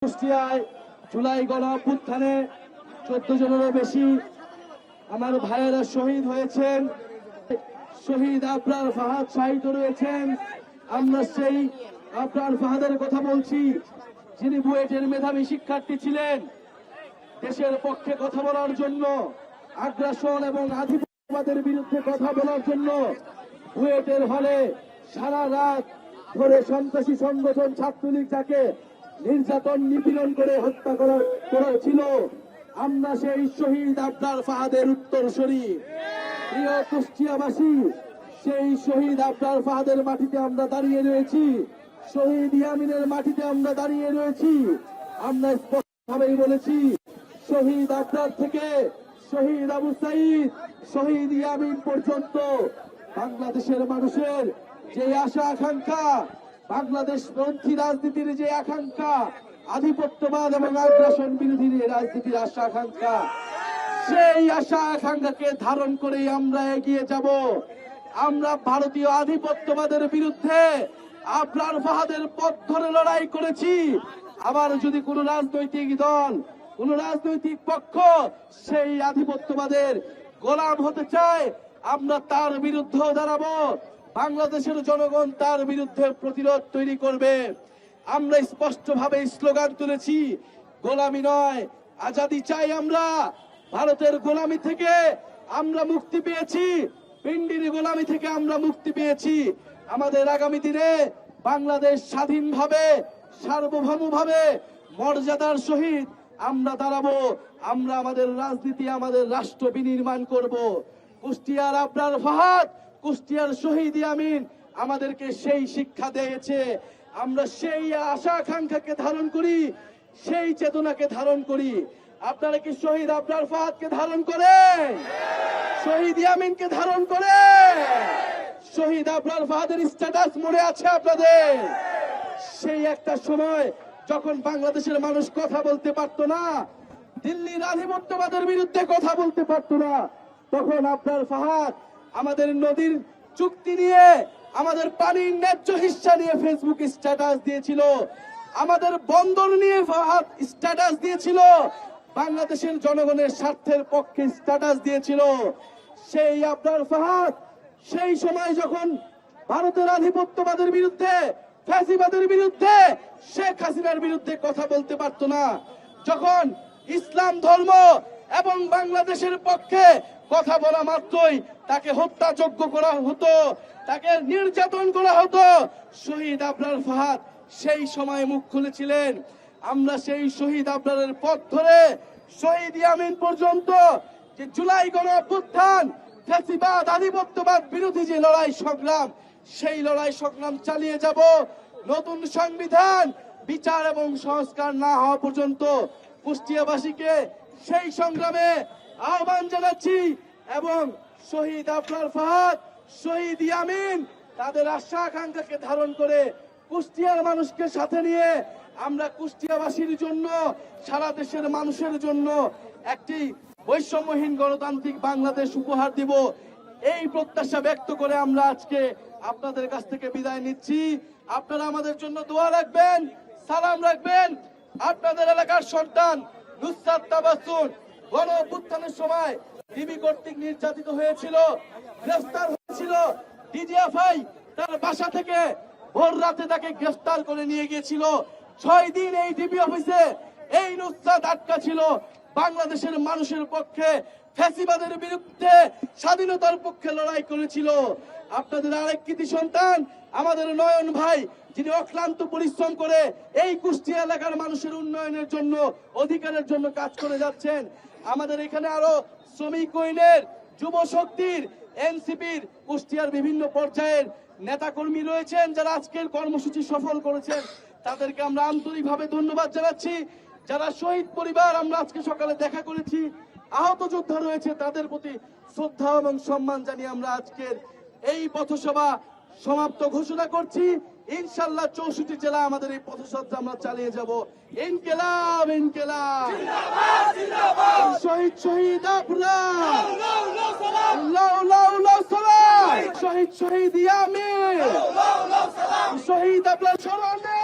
কুষ্টিয়ায় জুলাই গণ অভ্যুত্থানে 14 জনেরও বেশি আমার ভাইয়েরা শহীদ হয়েছেন। শহীদ আবরার ফাহাদ শহীদ রয়েছেন। আমরা সেই আবরার ফাহাদের কথা বলছি, যিনি বুয়েটের মেধাবী শিক্ষার্থী ছিলেন। দেশের পক্ষে কথা বলার জন্য, আগ্রাসন এবং আধিপত্যবাদের বিরুদ্ধে কথা বলার জন্য বুয়েটের হলে সারা রাত ধরে সন্ত্রাসী সংগঠন ছাত্রলীগ যাকে নির্যাতন নিপীড়ন করে হত্যা করেছিল, আমরা সেই শহীদ আবরার ফাহাদের উত্তরসূরি। প্রিয় কুষ্টিয়াবাসী, সেই শহীদ আবরার ফাহাদের মাটিতে আমরা দাঁড়িয়ে রয়েছি, শহীদ ইয়ামিনের মাটিতে আমরা দাঁড়িয়ে রয়েছি। আমরা স্পষ্টভাবেই বলেছি, শহীদ আবরার থেকে শহীদ আবু সাইদ, শহীদ ইয়ামিন পর্যন্ত বাংলাদেশের মানুষের যে আশা আকাঙ্ক্ষা, বাংলাদেশ পন্থী রাজনীতির যে আকাঙ্ক্ষা, আধিপত্যবাদ এবং আগ্রাসন বিরোধী রাজনীতির আশা আকাঙ্ক্ষা, সেই আশা আকাঙ্ক্ষাকে ধারণ করেই আমরা এগিয়ে যাব। আমরা ভারতীয় আধিপত্যবাদের বিরুদ্ধে আবরার ফাহাদের পথ ধরে লড়াই করেছি। আবার যদি কোন রাজনৈতিক দল, কোন রাজনৈতিক পক্ষ সেই আধিপত্যবাদের গোলাম হতে চায়, আমরা তার বিরুদ্ধেও দাঁড়াবো। বাংলাদেশের জনগণ তার বিরুদ্ধে প্রতিরোধ তৈরি করবে। আমরা স্পষ্টভাবে স্লোগান তুলেছি, গোলামি নয় আজাদি চাই। আমরা ভারতের গোলামি থেকে আমরা মুক্তি পেয়েছি, পিন্ডির গোলামি থেকে আমরা মুক্তি পেয়েছি। আমাদের আগামী দিনে বাংলাদেশ স্বাধীনভাবে, সার্বভৌমভাবে, মর্যাদার সহিত আমরা দাঁড়াবো। আমরা আমাদের রাজনীতি, আমাদের রাষ্ট্র বিনির্মাণ করব। কুষ্টিয়ার আবরার ফাহাদ, কুষ্টিয়ার শহীদ ইয়ামিন আমাদেরকে সেই শিক্ষা দিয়েছে। আমরা সেই আশা আকাঙ্ক্ষাকে ধারণ করি, সেই চেতনাকে ধারণ করি। আপনারা কি শহীদ আবরার ফাহাদকে ধারণ করেন? শহীদ ইয়ামিনকে ধারণ করে? শহীদ আবরার ফাহাদের স্ট্যাটাস মনে আছে আপনাদের? সেই একটা সময় যখন বাংলাদেশের মানুষ কথা বলতে পারতো না, দিল্লির আধিপত্যবাদের বিরুদ্ধে কথা বলতে পারতো না, তখন আবরার ফাহাদ আমাদের নদীর চুক্তি নিয়ে, আমাদের পানির ন্যায্য হিস্সা নিয়ে ফেসবুক স্ট্যাটাস দিয়েছিল, আমাদের বন্দর নিয়ে ফাহাদ স্ট্যাটাস দিয়েছিল, বাংলাদেশের জনগণের স্বার্থের পক্ষে স্ট্যাটাস দিয়েছিল। সেই আবরার ফাহাদ সেই সময় যখন ভারতের আধিপত্যবাদের বিরুদ্ধে, ফ্যাসিবাদের বিরুদ্ধে, শেখ হাসিনার বিরুদ্ধে কথা বলতে পারতো না, যখন ইসলাম ধর্ম এবং বাংলাদেশের পক্ষে কথা বলা মাত্রই তাকে হত্যাযোগ্য করা হতো, তাকে নির্যাতন করা হতো, শহীদ আবরার ফাহাদ সেই সময় মুখ খুলেছিলেন। আমরা সেই শহীদ আবরারের পথ ধরে শহীদ ইয়ামিন পর্যন্ত যে জুলাই গণ অভ্যুত্থান, ফ্যাসিবাদ, আধিপত্যবাদ বিরোধী যে লড়াই সংগ্রাম, সেই লড়াই সংগ্রাম চালিয়ে যাব। নতুন সংবিধান, বিচার এবং সংস্কার না হওয়া পর্যন্ত কুষ্টিয়াবাসীকে সেই সংগ্রামে আহ্বান জানাচ্ছি। এবং শহীদ আবরার ফাহাদ, শহীদ ইয়ামিন তাদের আশা আকাঙ্ক্ষাকে ধারণ করে কুষ্টিয়ার মানুষকে সাথে নিয়ে আমরা কুষ্টিয়াবাসীর জন্য, সারা দেশের মানুষের জন্য একটি বৈষম্যহীন গণতান্ত্রিক বাংলাদেশ উপহার দিব। এই প্রত্যাশা ব্যক্ত করে আমরা আজকে আপনাদের কাছ থেকে বিদায় নিচ্ছি। আপনারা আমাদের জন্য দোয়া রাখবেন, সালাম রাখবেন। আপনাদের এলাকার সন্তান নুসরাত তাবাসসুম গণ অভ্যুত্থানের সময় ডিবি কর্তৃক নির্যাতিত হয়েছিল, গ্রেফতার হয়েছিল। ডিজিএফআই তার বাসা থেকে ভোর রাতে তাকে গ্রেফতার করে নিয়ে গিয়েছিল। 6 দিন এই ডিবি অফিসে এই নুসরাত আটকা ছিল। বাংলাদেশের মানুষের পক্ষে, ফ্যাসিবাদের বিরুদ্ধে, স্বাধীনতার পক্ষে লড়াই করেছিল। আপনাদের আরেক কৃতি সন্তান আমাদের নয়ন ভাই, যিনি অক্লান্ত পরিশ্রম করে এই কুষ্টিয়া এলাকার মানুষের উন্নয়নের জন্য, অধিকারের জন্য কাজ করে যাচ্ছেন। আমাদের এখানে আরো শ্রমিক ইউনিয়নের, যুব শক্তির, এনসিপির কুষ্টিয়ার বিভিন্ন পর্যায়ের নেতাকর্মী রয়েছেন, যারা আজকের কর্মসূচি সফল করেছেন। তাদেরকে আমরা আন্তরিকভাবে ধন্যবাদ জানাচ্ছি। যারা শহীদ পরিবার, আমরা আজকে সকালে দেখা করেছি, আহত যোদ্ধা রয়েছে, তাদের প্রতি শ্রদ্ধা এবং সম্মান জানিয়ে আমরা আজকের এই পথসভা সমাপ্ত ঘোষণা করছি। ইনশাআল্লাহ 64 জেলা আমাদের এই পথসভা আমরা চালিয়ে যাব। ইনকিলাব, ইনকিলাব, শহীদ শহীদ আবরার, শহীদ শহীদ ইয়ামিন, শহীদ আবরার স্মরণে